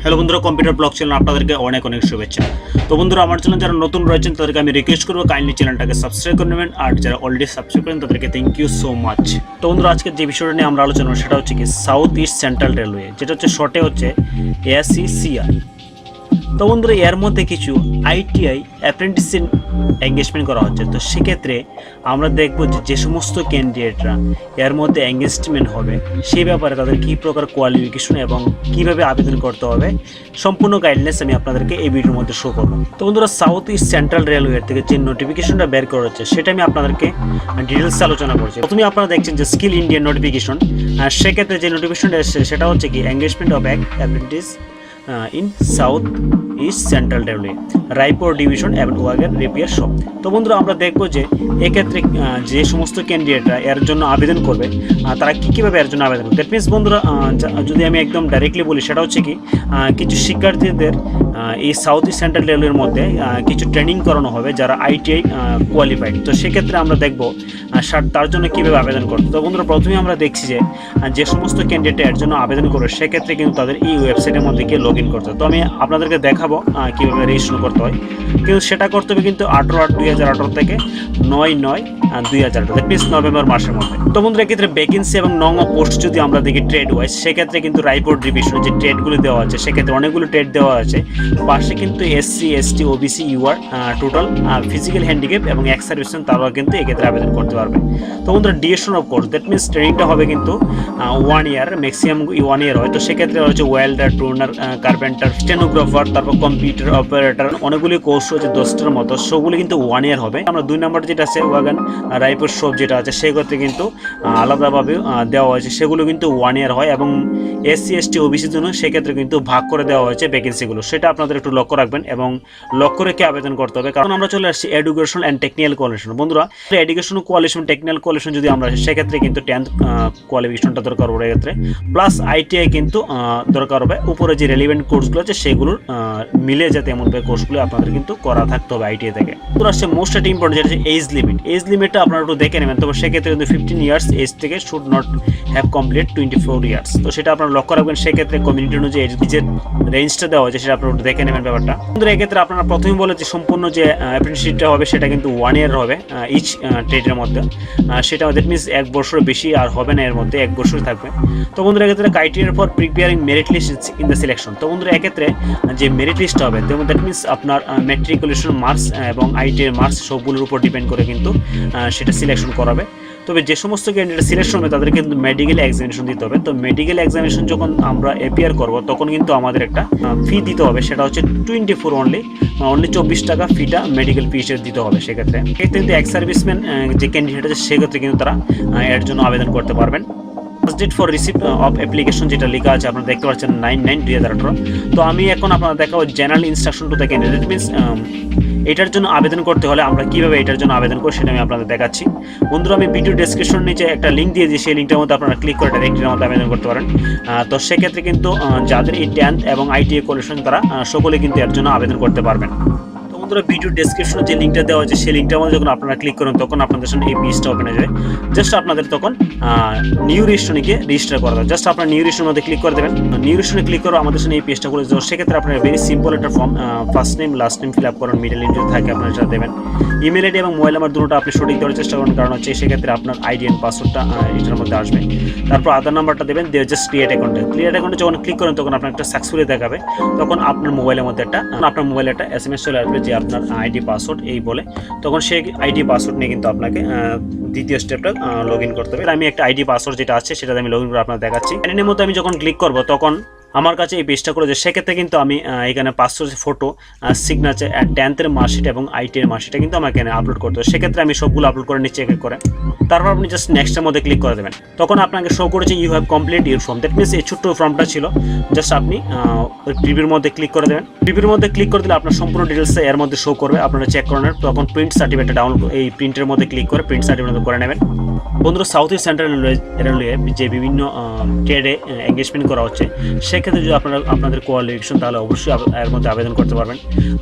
Hello বন্ধুরা, computer blog channel আপনাদেরকে অনেক অনেক শুভেচ্ছা। তো বন্ধুরা, আমার চ্যানেল যারা নতুন রয়েছেন তাদেরকে আমি রিকোয়েস্ট করবো কাইন্ডলি চ্যানেলটাকে সাবস্ক্রাইব করে নেবেন, আর যারা অলরেডি সাবস্ক্রাইব করেন তাদেরকে থ্যাংক ইউ সো মাচ। তো বন্ধুরা, আজকে যে বিষয়টা নিয়ে আমরা আলোচনা করব সেটা হচ্ছে কি সাউথ ইস্ট সেন্ট্রাল রেলওয়ে, যেটা হচ্ছে শর্টে হচ্ছে SECR। তো বন্ধুরা, এর মধ্যে কিছু ITI অ্যাপ্রেন্টিস এঙ্গেজমেন্ট করা হচ্ছে। তো সেক্ষেত্রে আমরা দেখব যে সমস্ত ক্যান্ডিডেটরা এর মধ্যে এঙ্গেজমেন্ট হবে সেই ব্যাপারে তাদের কী প্রকার কোয়ালিফিকেশন এবং কীভাবে আবেদন করতে হবে সম্পূর্ণ গাইডলাইন্স আমি আপনাদেরকে এই ভিডিওর মধ্যে শো করব। তো বন্ধুরা, সাউথ ইস্ট সেন্ট্রাল রেলওয়ে থেকে যে নোটিফিকেশনটা বের করা হচ্ছে সেটা আমি আপনাদেরকে ডিটেলস আলোচনা করছি। প্রথমে আপনারা দেখছেন যে স্কিল ইন্ডিয়ান নোটিফিকেশন, আর সেক্ষেত্রে যে নোটিফিকেশনটা এসেছে সেটা হচ্ছে কি engagement of apprentice in south east central railway Raipur division এবং ওয়াগার রিপেয়ার শপ। তো বন্ধুরা, আমরা দেখবো যে এক্ষেত্রে যে সমস্ত ক্যান্ডিডেটরা এর জন্য আবেদন করবে তারা কীভাবে এর জন্য আবেদন করবে। দ্যাট মিনস বন্ধুরা, যদি আমি একদম ডাইরেক্টলি বলি সেটা হচ্ছে কি কিছু শিক্ষার্থীদের এই সাউথ ইস্ট সেন্ট্রাল রেলওয়ের মধ্যে কিছু ট্রেনিং করানো হবে যারা ITI কোয়ালিফাইড। তো সেক্ষেত্রে আমরা দেখবো তার জন্য কীভাবে আবেদন করতে। তো বন্ধুরা, প্রথমে আমরা দেখছি যে সমস্ত ক্যান্ডিডেট এর জন্য আবেদন করবে সেক্ষেত্রে কিন্তু তাদের এই ওয়েবসাইটের মধ্যে গিয়ে লগ ইন করতে হবে। তো আমি আপনাদেরকে দেখাবো কীভাবে রেজিস্ট্রেশন করতে হয়। কিন্তু সেটা করতে হবে কিন্তু 18/8/2018 থেকে 9/9/2018, দ্যাট মিনস নভেম্বর মাসের মধ্যে। তো বন্ধুরা, এক্ষেত্রে ভ্যাকেন্সি এবং নং অফ পোস্ট যদি আমরা দেখি ট্রেড ওয়াইজ, সেক্ষেত্রে কিন্তু রায়পুর ডিভিশনে যে ট্রেডগুলো দেওয়া আছে সেক্ষেত্রে অনেকগুলো ট্রেড দেওয়া আছে। পাশে কিন্তু SC ST OBC UR total physical handicap এবং এক্স সার্ভিসম্যান তারাও কিন্তু এক্ষেত্রে আবেদন করতে পারবে। তো বন্ধুরা, duration of course, that means ট্রেনিংটা হবে কিন্তু 1 ইয়ার, ম্যাক্সিমাম 1 ইয়ার হয়। তো সেক্ষেত্রে হচ্ছে ওয়েল্ডার, টুনার, কার্পেন্টার, স্টেনোগ্রাফার, তারপর কম্পিউটার অপারেটর, অনেকগুলি কোর্স রয়েছে 10টার মতো, সবগুলো কিন্তু 1 ইয়ার হবে। আমরা 2 নম্বর যেটা আছে ওয়াগান রায়পুর শপ যেটা আছে সেক্ষেত্রে কিন্তু আলাদাভাবে দেওয়া হয়েছে, সেগুলো কিন্তু 1 ইয়ার হয়। এবং SC ST OBCর জন্য সেক্ষেত্রে কিন্তু ভাগ করে দেওয়া হয়েছে ভ্যাকেন্সিগুলো, সেটা আপনাদের একটু লক্ষ্য রাখবেন এবং লক্ষ্য রেখে আবেদন করতে হবে। কারণ আমরা চলে আসছি এডুকেশন অ্যান্ড টেকনিক্যাল কোয়ালিফিকেশন। বন্ধুরা, এডুকেশন কোয়ালিফিকেশন টেকনিক্যাল কোয়ালিফিকেশন যদি আমরা সেক্ষেত্রে কিন্তু 10th কোয়ালিফিকেশনটা দরকার হবে এক্ষেত্রে, প্লাস ITI কিন্তু দরকার হবে। উপরে যে রেলিভেন্ট কোর্সগুলো আছে সেগুলোর মিলে যাতে এমনভাবে কোর্সগুলো আপনাদের কিন্তু করা থাকতে হবে ITI থেকে। তো আসছে মোস্ট ইম্পর্টেন্ট যেটা হচ্ছে এজ লিমিট। এজ লিমিটটা আপনারা একটু দেখে নেবেন। তবে সেক্ষেত্রে কিন্তু 15 ইয়ার্স এজ থেকে should not have complete 24 years. তো সেটা আপনারা লক্ষ্য রাখবেন। সেক্ষেত্রে কমিউনিটি অনুযায়ী যে রেঞ্জটা দেওয়া হয়েছে সেটা আপনারা একটু দেখে নেবেন ব্যাপারটা। কিন্তু এক্ষেত্রে আপনারা প্রথমে বলে যে সম্পূর্ণ যে অ্যাপ্রেন্টিসশিপটা হবে সেটা কিন্তু 1 ইয়ার হবে ইচ ট্রেডের মধ্যে। সেটা দ্যাট মিনস 1 বছরের বেশি আর হবে না, এর মধ্যে 1 বছর থাকবে। তো বন্ধুরা, এক্ষেত্রে criteria for preparing merit list in the selection. তো বন্ধুরা, এক্ষেত্রে যে মেরিট লিস্টটা হবে দ্যাট মিনস আপনার ম্যাট্রিকুলেশন মার্কস এবং ITI মার্কস সবগুলোর উপর ডিপেন্ড করে কিন্তু সেটা সিলেকশন করাবে। তবে যে সমস্ত ক্যান্ডিডেট সিলেকশন হবে তাদের কিন্তু মেডিকেল এক্সামিনেশন দিতে হবে। তো মেডিকেল এক্সামিনেশন যখন আমরা অ্যাপিয়ার করব তখন কিন্তু আমাদের একটা ফি দিতে হবে, সেটা হচ্ছে 24 অনলি 24 টাকা ফিটা মেডিকেল ফি হিসেবে দিতে হবে। সেক্ষেত্রে কিন্তু এক্স সার্ভিসম্যান যে ক্যান্ডিডেট আছে সেক্ষেত্রে কিন্তু তারা এর জন্য আবেদন করতে পারবেন। First date for receipt of application যেটা লেখা আছে আপনারা দেখতে পাচ্ছেন 9/9/2018। তো আমি এখন আপনারা দেখাবো general instruction to the candidate. That means এটার জন্য আবেদন করতে হলে আমরা কীভাবে এটার জন্য আবেদন করি সেটা আমি আপনাদের দেখাচ্ছি। বন্ধুরা, আমি ভিডিও ডেসক্রিপশন নিচে একটা লিঙ্ক দিয়ে দিই, সেই লিঙ্কটার মধ্যে আপনারা ক্লিক করে ডাইরেক্টের মধ্যে আবেদন করতে পারেন। তো সেক্ষেত্রে কিন্তু যাদের এই 10th এবং ITI কোয়ালিফিকেশন তারা সকলে কিন্তু এর জন্য আবেদন করতে পারবেন। বন্ধুরা, ভিডিও ডেসক্রিপশনে যে লিঙ্কটা দেওয়া আছে সেই লিঙ্কটার মধ্যে যখন আপনারা ক্লিক করেন তখন আপনাদের সামনে এই পেজটা ওপেন হয়ে যাবে। জাস্ট আপনাদের তখন নিউ রেজিস্ট্রেশনে গিয়ে রেজিস্টার করা হবে। জাস্ট আপনার নিউ রেজিস্ট্রেশনের মধ্যে ক্লিক করে দেবেন। নিউ রেজিস্ট্রেশনে ক্লিক করে আমাদের সামনে এই পেজটা খুলে যাবে। সেক্ষেত্রে আপনারা ভেরি সিম্পল একটা form, first name last name fill up করেন, মিডল নেম যদি থাকে আপনারা সেটা দেবেন। ইমেল আইডি এবং মোবাইল নাম্বার দুটোটা আপনি সঠিক দেওয়ার চেষ্টা করেন, কারণ হচ্ছে সেক্ষেত্রে আপনার আইডি অ্যান্ড পাসওয়ার্ডটা এটার মধ্যে আসবে। তারপর আধার নাম্বারটা দেবেন, দিয়ে জাস্ট ক্রিয়েট অ্যাকাউন্টে যখন ক্লিক করেন তখন আপনার একটা সাকসেসফুলি দেখাবে। তখন আপনার মোবাইলের মধ্যে আপনার মোবাইলে একটা SMS চলে আসবে যে আপনার আইডি পাসওয়ার্ড এই বলে। তখন সেই আইডি পাসওয়ার্ড নিয়ে কিন্তু আপনাকে দ্বিতীয় স্টেপটা লগ ইন করতে হবে। আমি একটা আইডি পাসওয়ার্ড যেটা আছে সেটা আমি লগ ইন করে আপনার দেখাচ্ছি। এর মধ্যে আমি যখন ক্লিক করব তখন আমার কাছে এই পেজটা করে যে সেক্ষেত্রে কিন্তু আমি এখানে passport photo, signature, 10th marksheet এবং ITI মার্কশিটটা কিন্তু আমাকে এখানে আপলোড করতে হবে। সেক্ষেত্রে আমি সবগুলো আপলোড করে নিচ্ছি এক এক করে। তারপর আপনি জাস্ট নেক্সটের মধ্যে ক্লিক করে দেবেন। তখন আপনাকে শো করেছে you have complete your form. That means এই ছোট্ট ফর্মটা ছিল, জাস্ট আপনি ওই প্রিভিউর মধ্যে ক্লিক করে দেবেন। প্রিভিউর মধ্যে ক্লিক করে দিলে আপনার সম্পূর্ণ ডিটেলস এর মধ্যে শো করবে, আপনারা চেক করে নেবেন। তখন প্রিন্ট সার্টিফিকেটটা ডাউনলোড, এই প্রিন্টের মধ্যে ক্লিক করে প্রিন্ট সার্টিফিকেট করে নেবেন। বন্ধুরা, সাউথ ইস্ট সেন্ট্রাল রেলওয়ে যে বিভিন্ন ট্রেডে এঙ্গেজমেন্ট করা হচ্ছে সেক্ষেত্রে যদি আপনাদের কোয়ালিফিকেশন তাহলে অবশ্যই এর মধ্যে আবেদন করতে পারবেন।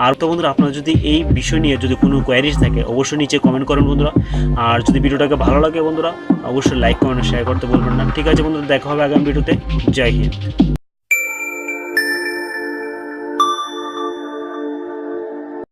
আর তো বন্ধুরা, আপনারা যদি এই বিষয় নিয়ে যদি কোনো কোয়ারিজ থাকে অবশ্যই নিচে কমেন্ট করেন বন্ধুরা। আর যদি ভিডিওটাকে ভালো লাগে বন্ধুরা অবশ্যই লাইক কমেন্ট শেয়ার করতে বলবেন না। ঠিক আছে বন্ধুরা, দেখা হবে আগামী ভিডিওতে। জয় হিন্দ।